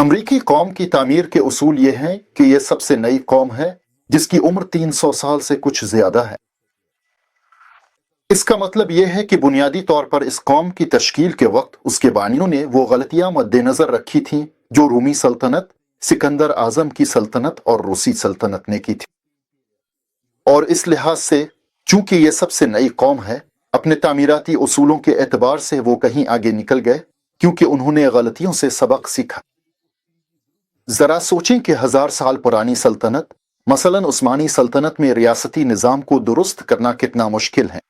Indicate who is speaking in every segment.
Speaker 1: अमरीकी कौम की तामीर के उसूल ये हैं कि ये सबसे नई कौम है जिसकी उम्र 300 साल से कुछ ज्यादा है। इसका मतलब यह है कि बुनियादी तौर पर इस कौम की तश्कील के वक्त उसके बानियों ने वो गलतियां मद्देनजर रखी थीं जो रूमी सल्तनत, सिकंदर आजम की सल्तनत और रूसी सल्तनत ने की थी। और इस लिहाज से चूंकि ये सबसे नई कौम है, अपने तामीराती उसूलों के एतबार से वो कहीं आगे निकल गए क्योंकि उन्होंने गलतियों से सबक सीखा। जरा सोचें कि 1000 साल पुरानी सल्तनत, मसलन उस्मानी सल्तनत में रियासती निज़ाम को दुरुस्त करना कितना मुश्किल है,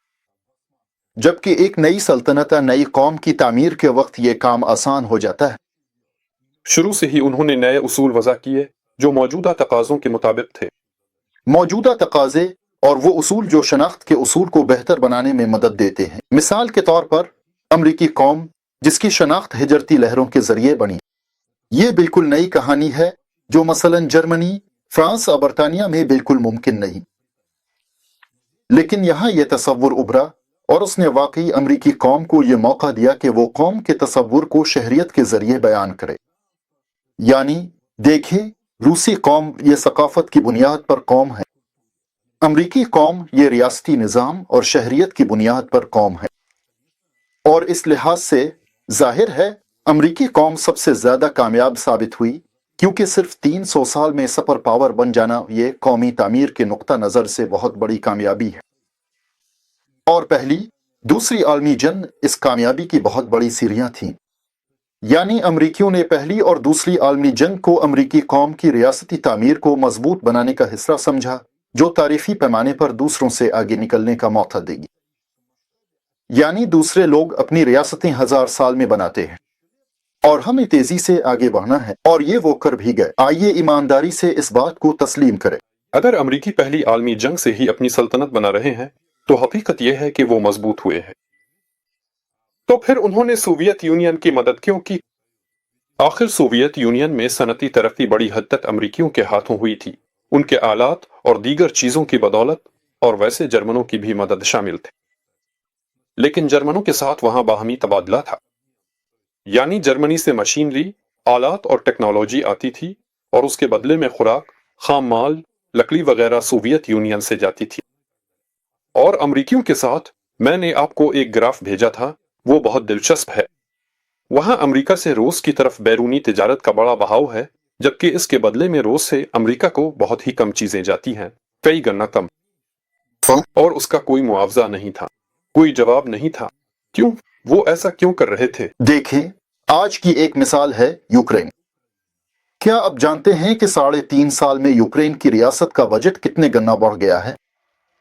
Speaker 1: जबकि एक नई सल्तनत नई कौम की तामीर के वक्त ये काम आसान हो जाता है।
Speaker 2: शुरू से ही उन्होंने नए उसूल वज़ा किए जो मौजूदा तकाज़ों के मुताबिक थे।
Speaker 1: मौजूदा तकाजे और वो उसूल जो शनाख्त के उसूल को बेहतर बनाने में मदद देते हैं। मिसाल के तौर पर अमरीकी कौम जिसकी शनाख्त हिजरती लहरों के जरिए बनी, ये बिल्कुल नई कहानी है जो मसलन जर्मनी, फ्रांस और बरतानिया में बिल्कुल मुमकिन नहीं। लेकिन यहाँ ये तसव्वुर उभरा और उसने वाकई अमरीकी कौम को ये मौका दिया कि वो कौम के तसव्वुर को शहरियत के जरिए बयान करे। यानी देखिए, रूसी कौम ये सकाफत की बुनियाद पर कौम है, अमरीकी कौम ये रियासती निज़ाम और शहरियत की बुनियाद पर कौम है। और इस लिहाज से जाहिर है अमरीकी कौम सबसे ज्यादा कामयाब साबित हुई क्योंकि सिर्फ 300 साल में सुपर पावर बन जाना ये कौमी तामीर के नुक्ता नजर से बहुत बड़ी कामयाबी है। और पहली दूसरी आलमी जंग इस कामयाबी की बहुत बड़ी सीढ़ियां थीं। यानी अमरीकियों ने पहली और दूसरी आलमी जंग को अमरीकी कौम की रियासती तामीर को मजबूत बनाने का हिस्सा समझा जो तारीखी पैमाने पर दूसरों से आगे निकलने का मौका देगी। यानी दूसरे लोग अपनी रियासतें 1000 साल में बनाते हैं और हमें तेजी से आगे बढ़ना है, और ये वो कर भी गए। आइए ईमानदारी से इस बात को तस्लीम करें।
Speaker 2: अगर अमरीकी पहली आलमी जंग से ही अपनी सल्तनत बना रहे हैं तो हकीकत यह है कि वो मजबूत हुए हैं। तो फिर उन्होंने सोवियत यूनियन की मदद क्यों की? आखिर सोवियत यूनियन में सनती तरक्की बड़ी हद तक अमरीकियों के हाथों हुई थी, उनके आलात और दीगर चीजों की बदौलत, और वैसे जर्मनों की भी मदद शामिल थी। लेकिन जर्मनों के साथ वहां बाहमी तबादला था, यानी जर्मनी से मशीनरी, आलात और टेक्नोलॉजी आती थी और उसके बदले में खुराक, खाम माल, लकड़ी वगैरह सोवियत यूनियन से जाती थी। और अमरीकियों के साथ मैंने आपको एक ग्राफ भेजा था, वो बहुत दिलचस्प है। वहां अमरीका से रूस की तरफ बैरूनी तिजारत का बड़ा बहाव है, जबकि इसके बदले में रूस से अमरीका को बहुत ही कम चीजें जाती हैं, कई गना कम। और उसका कोई मुआवजा नहीं था, कोई जवाब नहीं था। क्यों? वो ऐसा क्यों कर रहे थे?
Speaker 1: देखें, आज की एक मिसाल है यूक्रेन। क्या आप जानते हैं कि 3.5 साल में यूक्रेन की रियासत का बजट कितने गना बढ़ गया है?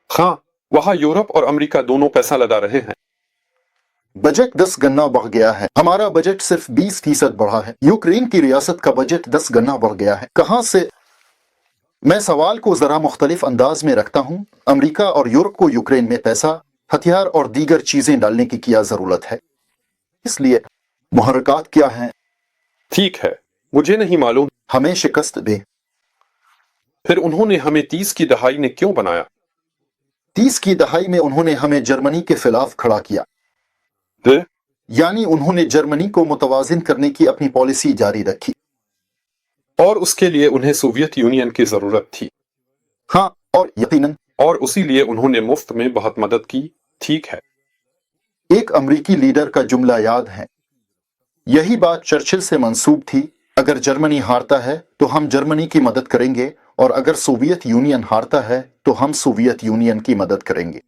Speaker 2: हाँ, वहां यूरोप और अमेरिका दोनों पैसा लगा रहे हैं।
Speaker 1: बजट 10 गना बढ़ गया है। हमारा बजट सिर्फ 20% बढ़ा है, यूक्रेन की रियासत का बजट 10 गना बढ़ गया है। कहां से? मैं सवाल को जरा मुख्तलिफ अंदाज में रखता हूं। अमेरिका और यूरोप को यूक्रेन में पैसा, हथियार और दीगर चीजें डालने की क्या जरूरत है? इसलिए मुहर्रिकात क्या हैं?
Speaker 2: ठीक है, मुझे नहीं मालूम।
Speaker 1: हमें शिकस्त दे।
Speaker 2: फिर उन्होंने हमें 30 की दहाई ने क्यों बनाया?
Speaker 1: 30 की दहाई में उन्होंने हमें जर्मनी के खिलाफ खड़ा किया। यानी उन्होंने जर्मनी को मुतवाजिन करने की अपनी पॉलिसी जारी रखी।
Speaker 2: और उसके लिए उन्हें सोवियत यूनियन की जरूरत थी।
Speaker 1: हाँ, और यकीनन।
Speaker 2: और उसी लिए उन्होंने मुफ्त में बहुत मदद की। ठीक है।
Speaker 1: एक अमरीकी लीडर का जुमला याद है, यही बात चर्चिल से मंसूब थी, अगर जर्मनी हारता है तो हम जर्मनी की मदद करेंगे, और अगर सोवियत यूनियन हारता है तो हम सोवियत यूनियन की मदद करेंगे।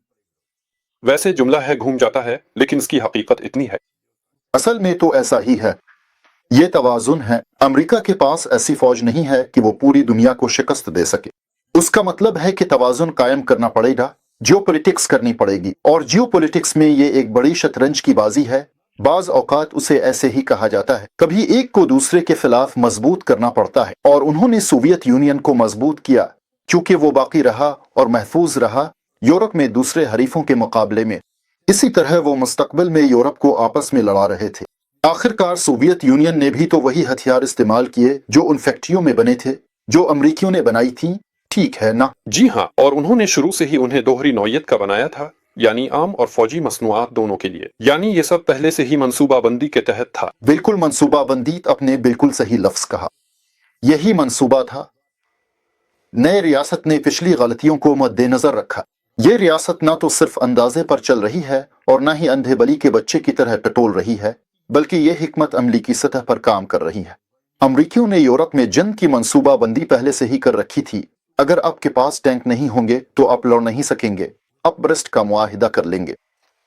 Speaker 2: वैसे जुमला है घूम जाता है, लेकिन इसकी हकीकत इतनी है।
Speaker 1: असल में तो ऐसा ही है। ये तवाजुन है। अमेरिका के पास ऐसी फौज नहीं है कि वो पूरी दुनिया को शिकस्त दे सके। उसका मतलब है कि तवाजुन कायम करना पड़ेगा, जियोपॉलिटिक्स करनी पड़ेगी, और जियोपॉलिटिक्स में ये एक बड़ी शतरंज की बाजी है। बाज औकात उसे ऐसे ही कहा जाता है, कभी एक को दूसरे के खिलाफ मजबूत करना पड़ता है, और उन्होंने सोवियत यूनियन को मजबूत किया क्योंकि वो बाकी रहा और महफूज रहा यूरोप में दूसरे हरीफों के मुकाबले में। इसी तरह वो मुस्तकबिल में यूरोप को आपस में लड़ा रहे थे। आखिरकार सोवियत यूनियन ने भी तो वही हथियार इस्तेमाल किए जो उन फैक्ट्रियों में बने थे जो अमरीकियों ने बनाई थी, ठीक है ना?
Speaker 2: जी हाँ, और उन्होंने शुरू से ही उन्हें दोहरी नौयत का बनाया था, यानी आम और फौजी मसनूआत दोनों के लिए। यानी ये सब पहले से ही मंसूबाबंदी के तहत था।
Speaker 1: बिल्कुल मंसूबाबंदी अपने बिल्कुल सही लफ्ज कहा, यही मंसूबा था। नए रियासत ने पिछली गलतियों को मद्देनजर रखा। ये रियासत ना तो सिर्फ अंदाजे पर चल रही है और ना ही अंधे बली के बच्चे की तरह टटोल रही है, बल्कि ये हिकमत अमली की सतह पर काम कर रही है। अमरीकियों ने यूरोप में जंग की मंसूबाबंदी पहले से ही कर रखी थी। अगर आपके पास टैंक नहीं होंगे तो आप लड़ नहीं सकेंगे, आप ब्रेस्ट का मुआहिदा कर लेंगे,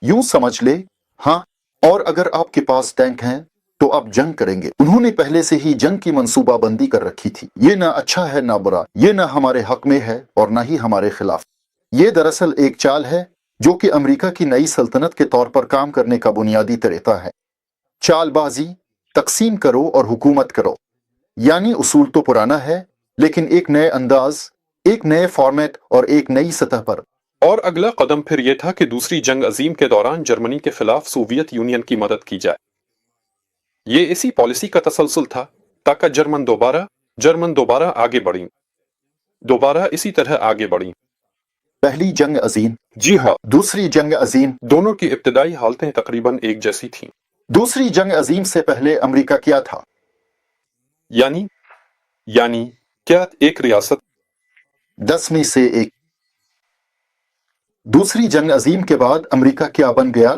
Speaker 1: यूं समझ ले। हाँ, और अगर आपके पास टैंक हैं तो आप जंग करेंगे। उन्होंने पहले से ही जंग की मंसूबाबंदी कर रखी थी। ये ना अच्छा है ना बुरा, ये ना हमारे हक में है और ना ही हमारे खिलाफ। ये दरअसल एक चाल है जो कि अमेरिका की नई सल्तनत के तौर पर काम करने का बुनियादी तरीका है। चालबाजी, तकसीम करो और हुकूमत करो। यानी उसूल तो पुराना है, लेकिन एक नए अंदाज, एक नए फॉर्मेट और एक नई सतह पर।
Speaker 2: और अगला कदम फिर यह था कि दूसरी जंग अजीम के दौरान जर्मनी के खिलाफ सोवियत यूनियन की मदद की जाए। ये इसी पॉलिसी का तसलसल था ताकि जर्मन दोबारा आगे बढ़ी, दोबारा इसी तरह आगे बढ़ी।
Speaker 1: पहली जंग अजीम,
Speaker 2: जी हाँ,
Speaker 1: दूसरी जंग अजीम,
Speaker 2: दोनों की इब्तदाई हालतें तकरीबन एक जैसी थीं।
Speaker 1: दूसरी जंग अजीम से पहले अमेरिका क्या था?
Speaker 2: यानी क्या एक रियासत?
Speaker 1: 10 में से एक। दूसरी जंग अजीम के बाद अमेरिका क्या बन गया?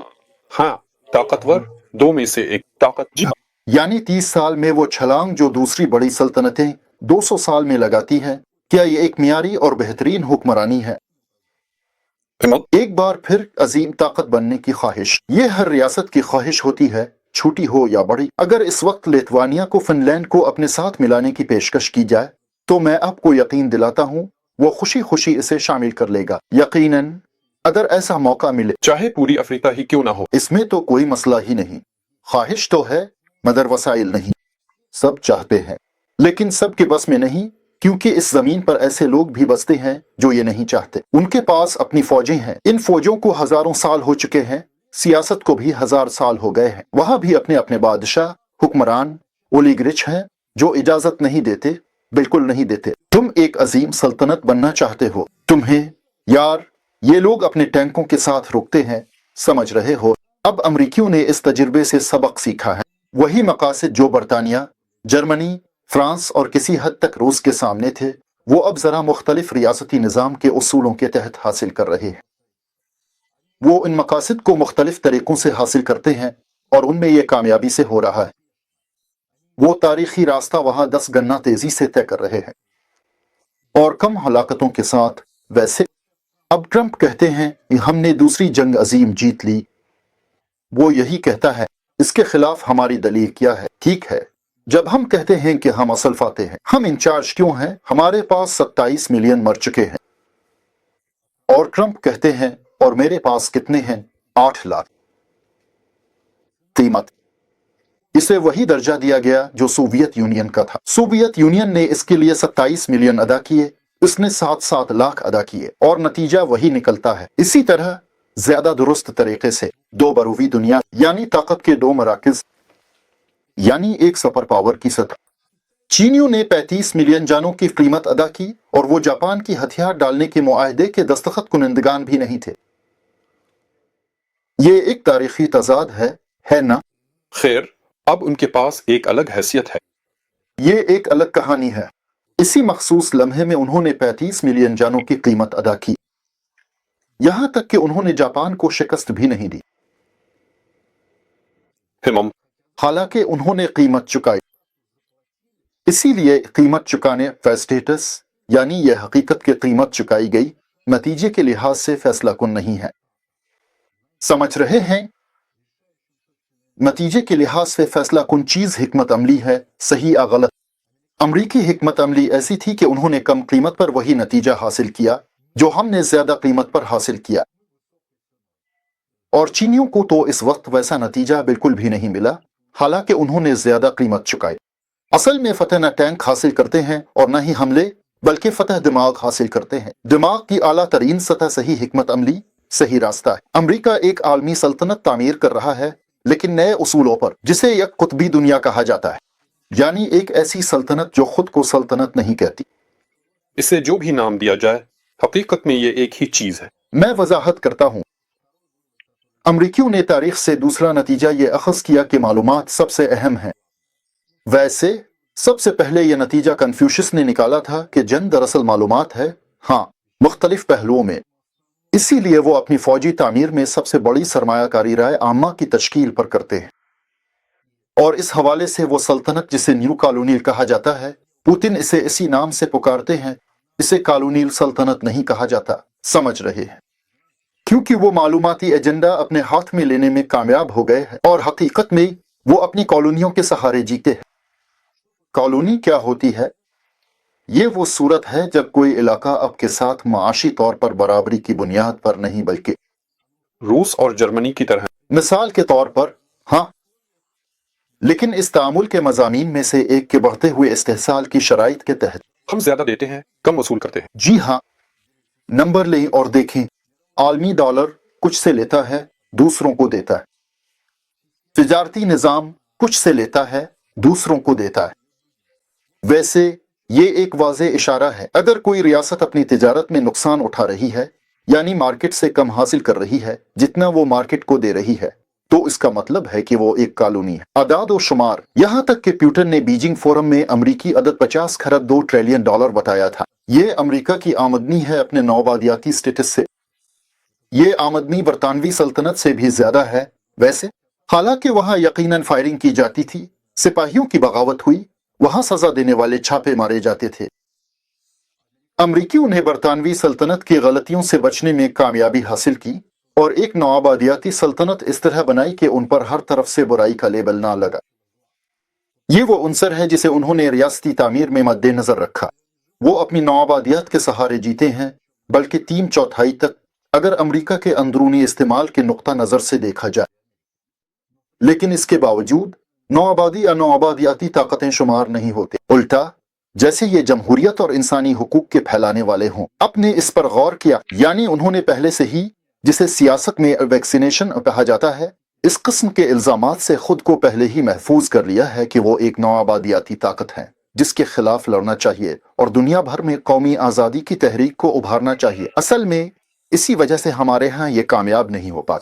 Speaker 2: हाँ, ताकतवर 2 में से एक ताकत। जी हाँ।
Speaker 1: यानी 30 साल में वो छलांग जो दूसरी बड़ी सल्तनतें 200 साल में लगाती हैं, क्या ये एक मियारी और बेहतरीन हुक्मरानी है? एक बार फिर अजीम ताकत बनने की ख्वाहिश, ये हर रियासत की ख्वाहिश होती है, छोटी हो या बड़ी। अगर इस वक्त लिथुआनिया को फिनलैंड को अपने साथ मिलाने की पेशकश की जाए तो मैं आपको यकीन दिलाता हूँ वो खुशी खुशी इसे शामिल कर लेगा। यकीनन अगर ऐसा मौका मिले,
Speaker 2: चाहे पूरी अफ्रीका ही क्यों ना हो।
Speaker 1: इसमें तो कोई मसला ही नहीं। ख्वाहिश तो है मगर वसाइल नहीं। सब चाहते हैं लेकिन सबके बस में नहीं, क्योंकि इस जमीन पर ऐसे लोग भी बसते हैं जो ये नहीं चाहते। उनके पास अपनी फौजें हैं, इन फौजों को हजारों साल हो चुके हैं, सियासत को भी 1000 साल हो गए हैं। वहां भी अपने अपने बादशाह, हुक्मरान, ओलिगरिच हैं जो इजाजत नहीं देते, बिल्कुल नहीं देते। तुम एक अजीम सल्तनत बनना चाहते हो, तुम्हें यार ये लोग अपने टैंकों के साथ रुकते हैं, समझ रहे हो। अब अमरीकियों ने इस तजुर्बे से सबक सीखा है। वही मकासद जो बरतानिया, जर्मनी, फ्रांस और किसी हद तक रूस के सामने थे, वो अब जरा मुख्तलिफ रियासती निज़ाम के उसूलों के तहत हासिल कर रहे हैं। वो इन मकासद को मुख्तलिफ तरीकों से हासिल करते हैं और उनमें यह कामयाबी से हो रहा है। वो तारीखी रास्ता वहां 10 गना तेजी से तय कर रहे हैं और कम हलाकतों के साथ। वैसे अब ट्रंप कहते हैं कि हमने दूसरी जंग अजीम जीत ली। वो यही कहता है, इसके खिलाफ हमारी दलील क्या है? ठीक है, जब हम कहते हैं कि हम असल फाते हैं, हम इंचार्ज क्यों हैं? हमारे पास 27 मिलियन मर चुके हैं। और ट्रंप कहते हैं, और मेरे पास कितने हैं? 8 लाख। कीमत, इसे वही दर्जा दिया गया जो सोवियत यूनियन का था। सोवियत यूनियन ने इसके लिए 27 मिलियन अदा किए, इसने 7-7 लाख अदा किए और नतीजा वही निकलता है। इसी तरह ज्यादा दुरुस्त तरीके से 2 बरूवी दुनिया यानी ताकत के 2 मराकज, यानी एक सुपर पावर की सतह। चीनियों ने 35 मिलियन जानों की कीमत अदा की और वो जापान की हथियार डालने के मुआहदे के दस्तखत कुनिंदगान भी नहीं थे। ये एक तारीखी तजाद है ना?
Speaker 2: खैर, अब उनके पास एक अलग हैसियत है।
Speaker 1: ये एक अलग कहानी है। इसी मखसूस लम्हे में उन्होंने 35 मिलियन जानों की कीमत अदा की, यहां तक कि उन्होंने जापान को शिकस्त भी नहीं दी। हालांकि उन्होंने कीमत चुकाई। इसीलिए कीमत चुकाने फेस्टेटस यानी यह हकीकत की कीमत चुकाई गई नतीजे के लिहाज से फैसला कुन नहीं है। समझ रहे हैं? नतीजे के लिहाज से फैसला कुन चीज हिकमत अमली है, सही या गलत। अमरीकी हिकमत अमली ऐसी थी कि उन्होंने कम कीमत पर वही नतीजा हासिल किया जो हमने ज्यादा कीमत पर हासिल किया। और चीनियों को तो इस वक्त वैसा नतीजा बिल्कुल भी नहीं मिला, हालांकि उन्होंने ज्यादा कीमत चुकाई। असल में फतह न टैंक हासिल करते हैं और न ही हमले, बल्कि फतह दिमाग हासिल करते हैं। दिमाग की आला तरीन सतह सही हिकमत अमली, सही रास्ता है। अमरीका एक आलमी सल्तनत तामीर कर रहा है, लेकिन नए उसूलों पर, जिसे एक कुतबी दुनिया कहा जाता है, यानी एक ऐसी सल्तनत जो खुद को सल्तनत नहीं कहती।
Speaker 2: इसे जो भी नाम दिया जाए, हकीकत में ये एक ही चीज है।
Speaker 1: मैं वजाहत करता हूँ, अमरीकियों ने तारीख से दूसरा नतीजा ये अखज़ किया कि मालूमात सबसे अहम है। वैसे सबसे पहले यह नतीजा कन्फ्यूशियस ने निकाला था कि जंग दरअसल मालूमात है, हाँ, मुख्तलिफ पहलुओं में। इसीलिए वो अपनी फौजी तामीर में सबसे बड़ी सरमायाकारी राय आमा की तश्कील पर करते हैं। और इस हवाले से वो सल्तनत जिसे न्यू कॉलोनियल कहा जाता है, पुतिन इसे इसी नाम से पुकारते हैं, इसे कॉलोनियल सल्तनत नहीं कहा जाता, समझ रहे हैं। क्योंकि वो मालूमाती एजेंडा अपने हाथ में लेने में कामयाब हो गए हैं और हकीकत में वो अपनी कॉलोनियों के सहारे जीते हैं। कॉलोनी क्या होती है? ये वो सूरत है जब कोई इलाका अब के साथ माशी तौर पर बराबरी की बुनियाद पर नहीं बल्कि
Speaker 2: रूस और जर्मनी की तरह
Speaker 1: मिसाल के तौर पर, हाँ, लेकिन इस तामुल के मज़ामीन में से एक के बढ़ते हुए इस्तेहसाल की शराइत के तहत
Speaker 2: हम ज्यादा देते हैं, कम वसूल करते हैं।
Speaker 1: जी हाँ, नंबर लें और देखें, आलमी डॉलर कुछ से लेता है, दूसरों को देता है। तिजारती निज़ाम कुछ से लेता है, दूसरों को देता है। वैसे ये एक वाज़े इशारा है, अगर कोई रियासत अपनी तिजारत में नुकसान उठा रही है, यानी मार्केट से कम हासिल कर रही है जितना वो मार्केट को दे रही है, तो इसका मतलब है कि वो एक कॉलोनी है। अदाद और शुमार, यहाँ तक कि प्यूटन ने बीजिंग फोरम में अमरीकी अदद 50 खरब $2 ट्रिलियन बताया था। ये अमरीका की आमदनी है अपने नौआबादियाती स्टेटस से। ये आमदनी बरतानवी सल्तनत से भी ज्यादा है। वैसे हालांकि वहां यकीनन फायरिंग की जाती थी, सिपाहियों की बगावत हुई, वहां सजा देने वाले छापे मारे जाते थे। अमरीकियों ने बरतानवी सल्तनत की गलतियों से बचने में कामयाबी हासिल की और एक नौआबादियाती सल्तनत इस तरह बनाई कि उन पर हर तरफ से बुराई का लेबल ना लगा। ये वो उनसर है जिसे उन्होंने रियासती तामीर में मद्देनजर रखा। वो अपनी नौआबादियात के सहारे जीते हैं, बल्कि 3/4 तक अगर अमरीका के अंदरूनी इस्तेमाल के नुक्ता नजर से देखा जाए। लेकिन इसके बावजूद नौआबादी या नौआबादियाती ताकतें शुमार नहीं होते। उल्टा, जैसे ये जमहूरियत और इंसानी हुकूक के फैलाने वाले हों। आपने इस पर गौर किया? यानी उन्होंने पहले से ही, जिसे सियासत में वैक्सीनेशन कहा जाता है, इस किस्म के इल्जामात से खुद को पहले ही महफूज कर लिया है कि वो एक नौआबादियाती ताकत है जिसके खिलाफ लड़ना चाहिए और दुनिया भर में कौमी आज़ादी की तहरीक को उभारना चाहिए। असल में इसी वजह से हमारे यहाँ ये कामयाब नहीं हो पाता।